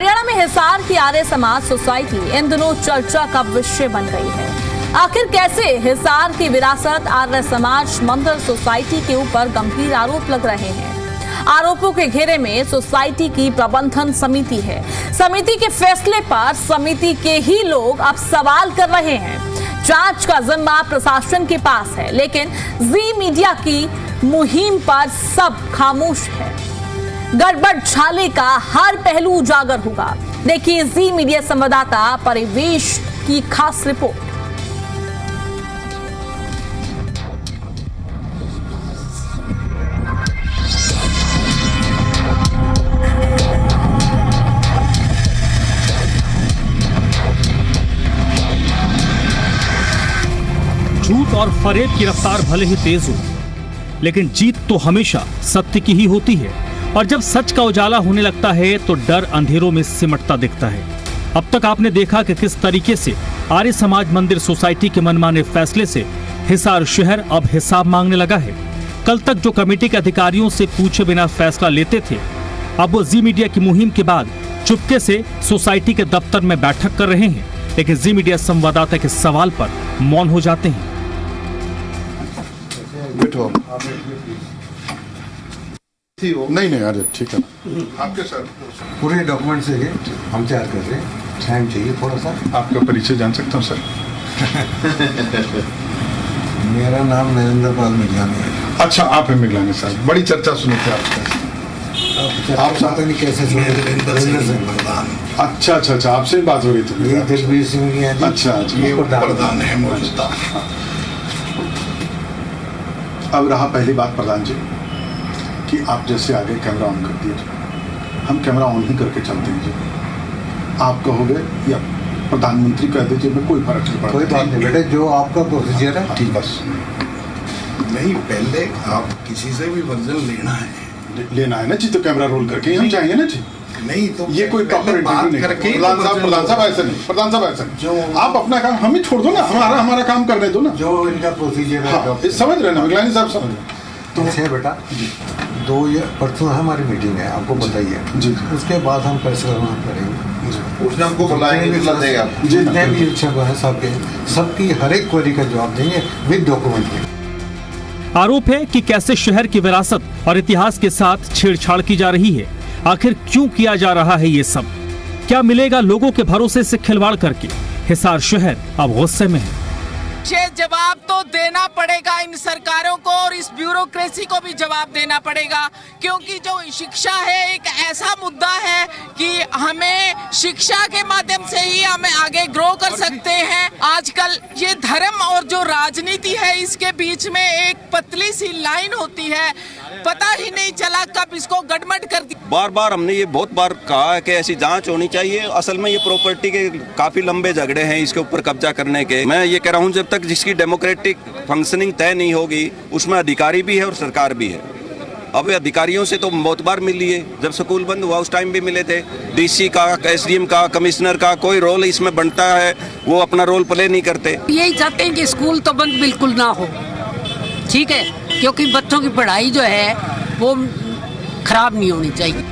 हरियाणा में हिसार की Arya Samaj society in दिनों चर्चा का विषय बन गई है। आखिर कैसे हिसार की विरासत आर्य समाज मंदिर सोसाइटी के ऊपर गंभीर आरोप लग रहे हैं। आरोपों के घेरे में सोसाइटी की प्रबंधन समिति है। समिति के फैसले पर समिति के ही लोग अब सवाल कर रहे हैं। जांच का जिम्मा प्रशासन के पास है, लेकिन जी मीडिया की मुहिम पर सब खामोश है। गड़बड़ झाले का हर पहलू उजागर होगा। देखिए जी मीडिया संवाददाता परिवेश की खास रिपोर्ट। झूठ और फरेब की रफ्तार भले ही तेज हो, लेकिन जीत तो हमेशा सत्य की ही होती है। और जब सच का उजाला होने लगता है तो डर अंधेरों में सिमटता दिखता है। अब तक आपने देखा कि किस तरीके से आर्य समाज मंदिर सोसाइटी के मनमाने फैसले से हिसार शहर अब हिसाब मांगने लगा है। कल तक जो कमेटी के अधिकारियों से पूछे बिना फैसला लेते थे, अब वो जी मीडिया की मुहिम के बाद चुपके से सोसाइटी के दफ्तर में बैठक कर रहे हैं, लेकिन जी मीडिया संवाददाता के सवाल पर मौन हो जाते हैं। नहीं अरे ठीक है। आपके सर पूरे डॉक्यूमेंट से हम तैयार कर रहे हैं। टाइम चाहिए थोड़ा सा। आपका परिचय जान सकता हूँ सर? मेरा नाम नरेंद्र पाल मिगलानी है। अच्छा, आप हैं मिगलानी साहब, बड़ी चर्चा सुनी थी आपका। आप पता नहीं कैसे सुने? नरेंद्र सिंह प्रधान। अच्छा, आपसे बात हो रही थी। ये दिलबीर सिंह की है। अच्छा, ये प्रधान है मौजूदा। अब रहा पहली बात प्रधान जी कि आप जैसे आगे कैमरा ऑन कर दिए, हम कैमरा ऑन ही करके चलते हैं जी। आप कहोगे या प्रधानमंत्री कह दीजिए, मैं कोई फर्क नहीं पड़ता। कोई बात नहीं बेटे, जो आपका प्रोसीजर है ठीक। बस नहीं, पहले आप किसी से भी वर्जन लेना है ना जी, तो कैमरा रोल करके हम चाहिए ना जी। नहीं तो ये कोई प्रॉपर बात करके प्रधान साहब ऐसा नहीं, प्रधान साहब ऐसा नहीं। जो आप अपना काम हमें छोड़ दो ना, हमारा काम करने दो ना। जो इनका प्रोसीजर है। हाँ, समझ रहे ना मिगलानी साहब, समझ रहे। तो है बेटा, 2 या परसों हमारी मीटिंग है, आपको बताइए जी। उसके बाद हम फैसला करेंगे। उसने हमको बुलाएंगे, जितने भी इच्छुक है सबकी हर एक क्वेरी का जवाब देंगे विद डॉक्यूमेंट के। आरोप है कि कैसे शहर की विरासत और इतिहास के साथ छेड़छाड़ की जा रही है। आखिर क्यों किया जा रहा है ये सब? क्या मिलेगा लोगों के भरोसे से खिलवाड़ करके? हिसार शहर अब गुस्से में है। जवाब तो देना पड़ेगा इन सरकारों को और इस ब्यूरोक्रेसी को भी जवाब देना पड़ेगा, क्योंकि जो शिक्षा है एक ऐसा मुद्दा है कि हमें शिक्षा के माध्यम से ही हमें आगे ग्रो कर सकते हैं। आजकल ये धर्म और जो राजनीति है इसके बीच में एक पतली सी लाइन होती है, पता ही नहीं चला कब इसको गड़बड़ कर दी। बार बार हमने ये बहुत बार कहा है कि ऐसी जांच होनी चाहिए। असल में ये प्रॉपर्टी के काफी लंबे झगड़े हैं इसके ऊपर कब्जा करने के। मैं ये कह रहा हूँ, जब तक जिसकी डेमोक्रेटिक फंक्शनिंग तय नहीं होगी, उसमें अधिकारी भी है और सरकार भी है। अब अधिकारियों से तो बहुत बार मिल लिए, जब स्कूल बंद हुआ उस टाइम भी मिले थे। डीसी का, एसडीएम का, कमिश्नर का कोई रोल इसमें बनता है, वो अपना रोल प्ले नहीं करते। यही चाहते हैं कि स्कूल तो बंद बिल्कुल ना हो, ठीक है, क्योंकि बच्चों की पढ़ाई जो है वो खराब नहीं होनी चाहिए।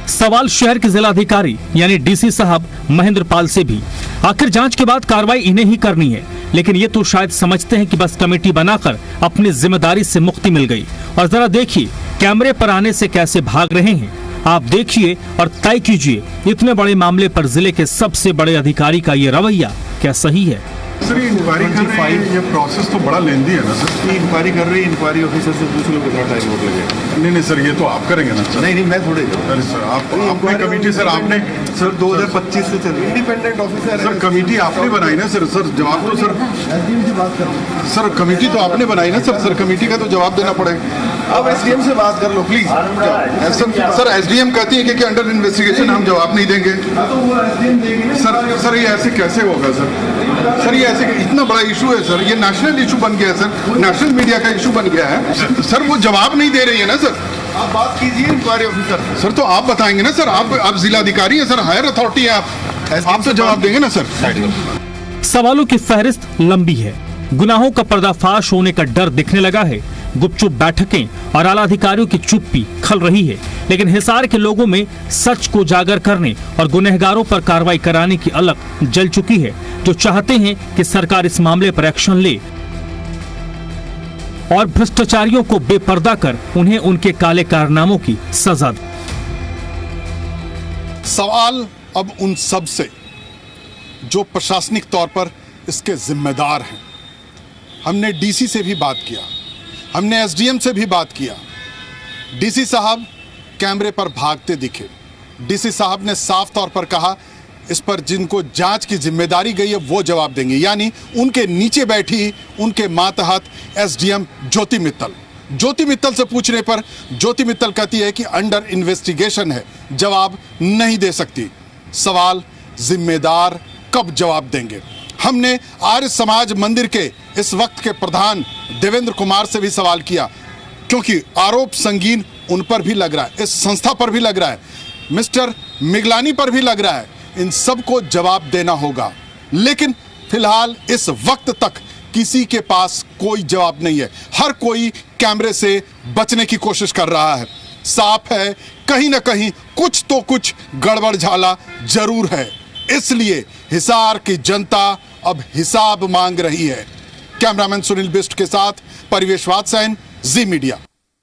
सवाल शहर के जिलाधिकारी यानी डीसी साहब महेंद्र पाल से भी। आखिर जांच के बाद कार्रवाई इन्हें ही करनी है, लेकिन ये तो शायद समझते हैं कि बस कमेटी बनाकर अपनी जिम्मेदारी से मुक्ति मिल गई। और जरा देखिए कैमरे पर आने से कैसे भाग रहे हैं। आप देखिए और तय कीजिए, इतने बड़े मामले पर जिले के सबसे बड़े अधिकारी का ये रवैया क्या सही है? सर इंक्वायरी कर रहे हैं, ये प्रोसेस तो बड़ा लेंदी है ना सर। इंक्वायरी कर रही है, इंक्वायरी ऑफिसर से पूछ लो कितना टाइम और लगेगा। नहीं सर, ये तो आप करेंगे ना सर। नहीं मैं थोड़े। अरे सर, आपने कमेटी सर आपने सर 2025 से चल रही है। इंडिपेंडेंट ऑफिसर सर कमेटी आपने बनाई ना सर। जवाब तो सर एसडीएम से बात करो। सर कमेटी तो आपने बनाई ना सर कमेटी का तो जवाब देना पड़ेगा। अब एसडीएम से बात कर लो प्लीज। सर एसडीएम कहती है कि अंडर इन्वेस्टिगेशन हम जवाब नहीं देंगे। तो वो एसडीएम देंगे। सर ये ऐसे कैसे होगा सर ये ऐसे इतना बड़ा इशू है सर, ये नेशनल इशू बन गया है सर, नेशनल मीडिया का इशू बन गया है सर। वो जवाब नहीं दे रही है ना सर। आप बात कीजिए इंक्वायरी ऑफिसर। सर तो आप बताएंगे ना सर, आप जिलाधिकारी हैं सर, हायर अथॉरिटी है आप तो जवाब देंगे ना सर। सवालों की फहरिस्त लंबी है। गुनाहों का पर्दाफाश होने का डर दिखने लगा है। गुपचुप बैठकें और आला अधिकारियों की चुप्पी खल रही है। लेकिन हिसार के लोगों में सच को उजागर करने और गुनहगारों पर कार्रवाई कराने की अलग जल चुकी है, जो चाहते हैं कि सरकार इस मामले पर एक्शन ले और भ्रष्टाचारियों को बेपर्दा कर उन्हें उनके काले कारनामों की सजा दे। सवाल अब उन सब से जो प्रशासनिक तौर पर इसके जिम्मेदार हैं। हमने डीसी से भी बात किया, हमने एसडीएम से भी बात किया। डीसी साहब कैमरे पर भागते दिखे। डीसी साहब ने साफ तौर पर कहा इस पर जिनको जांच की जिम्मेदारी गई है वो जवाब देंगे, यानी उनके नीचे बैठी उनके मातहत एसडीएम ज्योति मित्तल। ज्योति मित्तल से पूछने पर ज्योति मित्तल कहती है कि अंडर इन्वेस्टिगेशन है, जवाब नहीं दे सकती। सवाल जिम्मेदार कब जवाब देंगे? हमने आर्य समाज मंदिर के इस वक्त के प्रधान देवेंद्र कुमार से भी सवाल किया, क्योंकि आरोप संगीन उन पर भी लग रहा है, इस संस्था पर भी लग रहा है, मिस्टर मिगलानी पर भी लग रहा है। इन सबको जवाब देना होगा, लेकिन फिलहाल इस वक्त तक किसी के पास कोई जवाब नहीं है। हर कोई कैमरे से बचने की कोशिश कर रहा है। साफ है कहीं ना कहीं कुछ तो कुछ गड़बड़ झाला जरूर है, इसलिए हिसार की जनता अब हिसाब मांग रही है। कैमरामैन सुनील बिष्ट के साथ परिवेश वात्सयन, जी मीडिया।